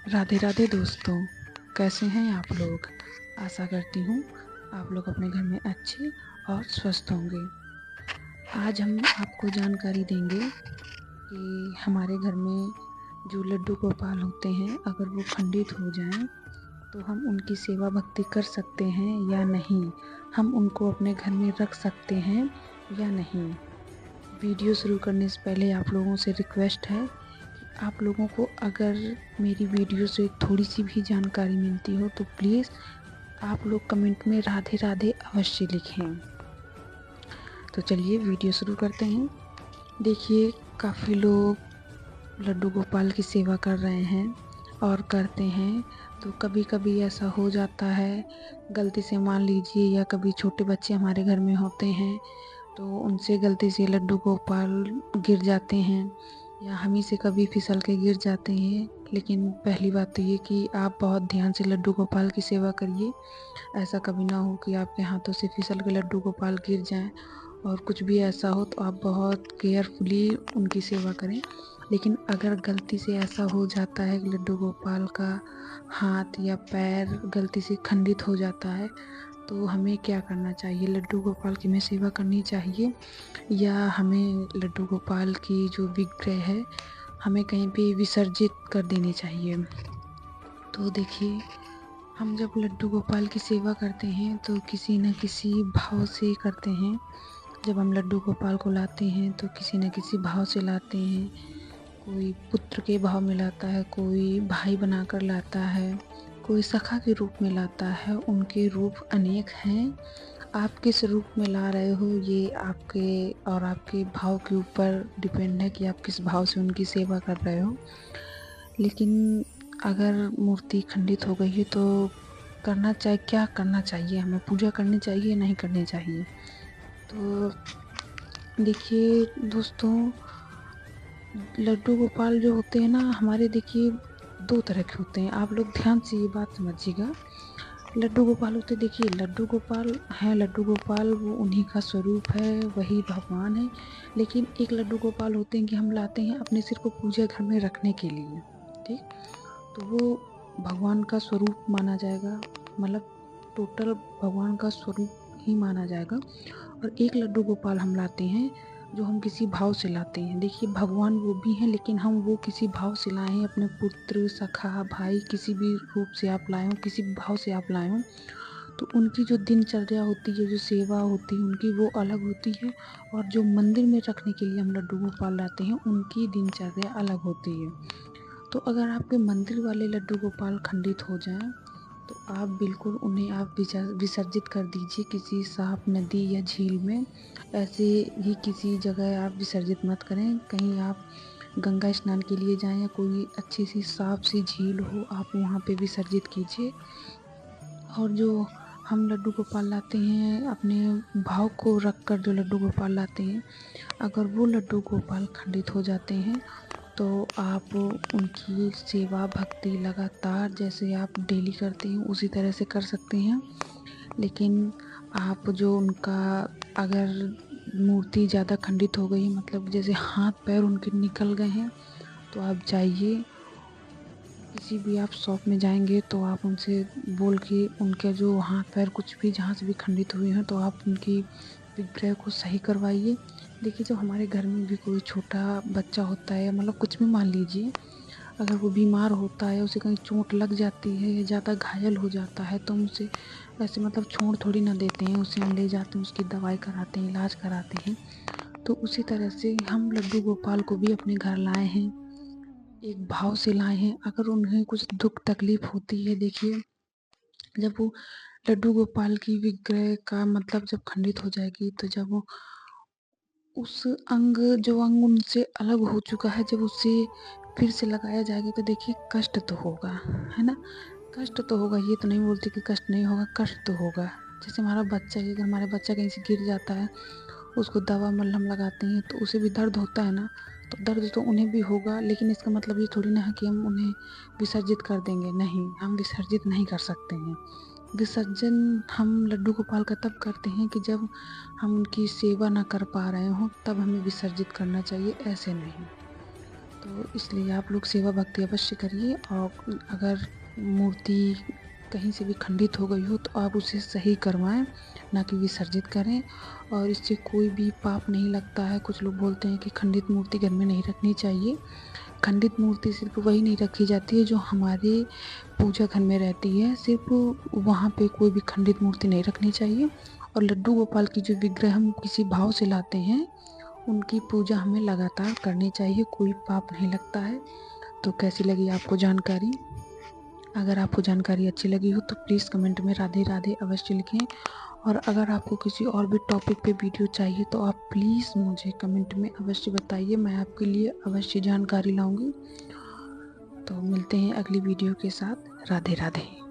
राधे राधे दोस्तों, कैसे हैं आप लोग। आशा करती हूँ आप लोग अपने घर में अच्छे और स्वस्थ होंगे। आज हम आपको जानकारी देंगे कि हमारे घर में जो लड्डू गोपाल होते हैं, अगर वो खंडित हो जाएं तो हम उनकी सेवा भक्ति कर सकते हैं या नहीं, हम उनको अपने घर में रख सकते हैं या नहीं। वीडियो शुरू करने से पहले आप लोगों से रिक्वेस्ट है कि आप लोगों को अगर मेरी वीडियो से थोड़ी सी भी जानकारी मिलती हो तो प्लीज़ आप लोग कमेंट में राधे राधे अवश्य लिखें। तो चलिए वीडियो शुरू करते हैं। देखिए, काफ़ी लोग लड्डू गोपाल की सेवा कर रहे हैं और करते हैं, तो कभी कभी ऐसा हो जाता है, गलती से मान लीजिए, या कभी छोटे बच्चे हमारे घर में होते हैं तो उनसे गलती से लड्डू गोपाल गिर जाते हैं, या हम ही से कभी फिसल के गिर जाते हैं। लेकिन पहली बात तो ये कि आप बहुत ध्यान से लड्डू गोपाल की सेवा करिए। ऐसा कभी ना हो कि आपके हाथों से फिसल के लड्डू गोपाल गिर जाएं, और कुछ भी ऐसा हो तो आप बहुत केयरफुली उनकी सेवा करें। लेकिन अगर गलती से ऐसा हो जाता है कि लड्डू गोपाल का हाथ या पैर गलती से खंडित हो जाता है, तो हमें क्या करना चाहिए। लड्डू गोपाल की हमें सेवा करनी चाहिए, या हमें लड्डू गोपाल की जो विग्रह है हमें कहीं पे विसर्जित कर देनी चाहिए। तो देखिए, हम जब लड्डू गोपाल की सेवा करते हैं तो किसी न किसी भाव से करते हैं। जब हम लड्डू गोपाल को लाते हैं तो किसी न किसी भाव से लाते हैं। कोई पुत्र के भाव में लाता है, कोई भाई बनाकर लाता है, कोई सखा के रूप में लाता है। उनके रूप अनेक हैं। आप किस रूप में ला रहे हो ये आपके और आपके भाव के ऊपर डिपेंड है कि आप किस भाव से उनकी सेवा कर रहे हो। लेकिन अगर मूर्ति खंडित हो गई है तो क्या करना चाहिए, हमें पूजा करनी चाहिए नहीं करनी चाहिए। तो देखिए दोस्तों, लड्डू गोपाल जो होते हैं ना हमारे, देखिए दो तरह के होते हैं। आप लोग ध्यान से ये बात समझिएगा। लड्डू गोपाल होते, देखिए लड्डू गोपाल हैं, लड्डू गोपाल वो उन्हीं का स्वरूप है, वही भगवान है। लेकिन एक लड्डू गोपाल होते हैं कि हम लाते हैं अपने सिर को पूजा घर में रखने के लिए, ठीक। तो वो भगवान का स्वरूप माना जाएगा, मतलब टोटल भगवान का स्वरूप ही माना जाएगा। और एक लड्डू गोपाल हम लाते हैं जो हम किसी भाव से लाते हैं। देखिए, भगवान वो भी हैं, लेकिन हम वो किसी भाव से लाए हैं, अपने पुत्र सखा भाई किसी भी रूप से आप लाए हो, किसी भी भाव से आप लाए हो, तो उनकी जो दिनचर्या होती है, जो सेवा होती है उनकी, वो अलग होती है। और जो मंदिर में रखने के लिए हम लड्डू गोपाल लाते हैं उनकी दिनचर्या अलग होती है। तो अगर आपके मंदिर वाले लड्डू गोपाल खंडित हो जाएं तो आप बिल्कुल उन्हें आप विसर्जित कर दीजिए किसी साफ नदी या झील में। ऐसे ही किसी जगह आप विसर्जित मत करें। कहीं आप गंगा स्नान के लिए जाएं या कोई अच्छी सी साफ सी झील हो, आप वहाँ पे विसर्जित कीजिए। और जो हम लड्डू गोपाल लाते हैं, अपने भाव को रख कर जो लड्डू गोपाल लाते हैं, अगर वो लड्डू गोपाल खंडित हो जाते हैं तो आप उनकी सेवा भक्ति लगातार जैसे आप डेली करते हैं उसी तरह से कर सकते हैं। लेकिन आप जो उनका, अगर मूर्ति ज़्यादा खंडित हो गई है, मतलब जैसे हाथ पैर उनके निकल गए हैं, तो आप जाइए, किसी भी आप शॉप में जाएंगे तो आप उनसे बोल के उनके जो हाथ पैर कुछ भी जहाँ से भी खंडित हुए हैं तो आप उनकी विग्रह को सही करवाइए। देखिए, जब हमारे घर में भी कोई छोटा बच्चा होता है, मतलब कुछ भी मान लीजिए, अगर वो बीमार होता है, उसे कहीं चोट लग जाती है या ज़्यादा घायल हो जाता है, तो हम उसे ऐसे मतलब छोड़ थोड़ी ना देते हैं, उसे हम ले जाते हैं, उसकी दवाई कराते हैं, इलाज कराते हैं। तो उसी तरह से हम लड्डू गोपाल को भी अपने घर लाए हैं, एक भाव से लाए हैं। अगर उन्हें कुछ दुख तकलीफ होती है, देखिए जब वो लड्डू गोपाल की विग्रह का मतलब जब खंडित हो जाएगी, तो जब वो उस अंग, जो अंग उनसे अलग हो चुका है, जब उसे फिर से लगाया जाएगा तो देखिए कष्ट तो होगा, है ना। कष्ट तो होगा, ये तो नहीं बोलती कि कष्ट नहीं होगा, कष्ट तो होगा। जैसे हमारा बच्चा है, अगर हमारा बच्चा कहीं से गिर जाता है, उसको दवा मलहम लगाते हैं तो उसे भी दर्द होता है ना, तो दर्द तो उन्हें भी होगा। लेकिन इसका मतलब ये थोड़ी ना है कि हम उन्हें विसर्जित कर देंगे, नहीं, हम विसर्जित नहीं कर सकते हैं। विसर्जन हम लड्डू गोपाल का तब करते हैं कि जब हम उनकी सेवा ना कर पा रहे हों, तब हमें विसर्जित करना चाहिए, ऐसे नहीं। तो इसलिए आप लोग सेवा भक्ति अवश्य करिए। और अगर मूर्ति कहीं से भी खंडित हो गई हो तो आप उसे सही करवाएं, ना कि विसर्जित करें। और इससे कोई भी पाप नहीं लगता है। कुछ लोग बोलते हैं कि खंडित मूर्ति घर में नहीं रखनी चाहिए। खंडित मूर्ति सिर्फ वही नहीं रखी जाती है जो हमारे पूजा घर में रहती है, सिर्फ वहाँ पे कोई भी खंडित मूर्ति नहीं रखनी चाहिए। और लड्डू गोपाल की जो विग्रह हम किसी भाव से लाते हैं, उनकी पूजा हमें लगातार करनी चाहिए, कोई पाप नहीं लगता है। तो कैसी लगी आपको जानकारी? अगर आपको जानकारी अच्छी लगी हो तो प्लीज़ कमेंट में राधे राधे अवश्य लिखें। और अगर आपको किसी और भी टॉपिक पे वीडियो चाहिए तो आप प्लीज़ मुझे कमेंट में अवश्य बताइए, मैं आपके लिए अवश्य जानकारी लाऊंगी। तो मिलते हैं अगली वीडियो के साथ। राधे राधे।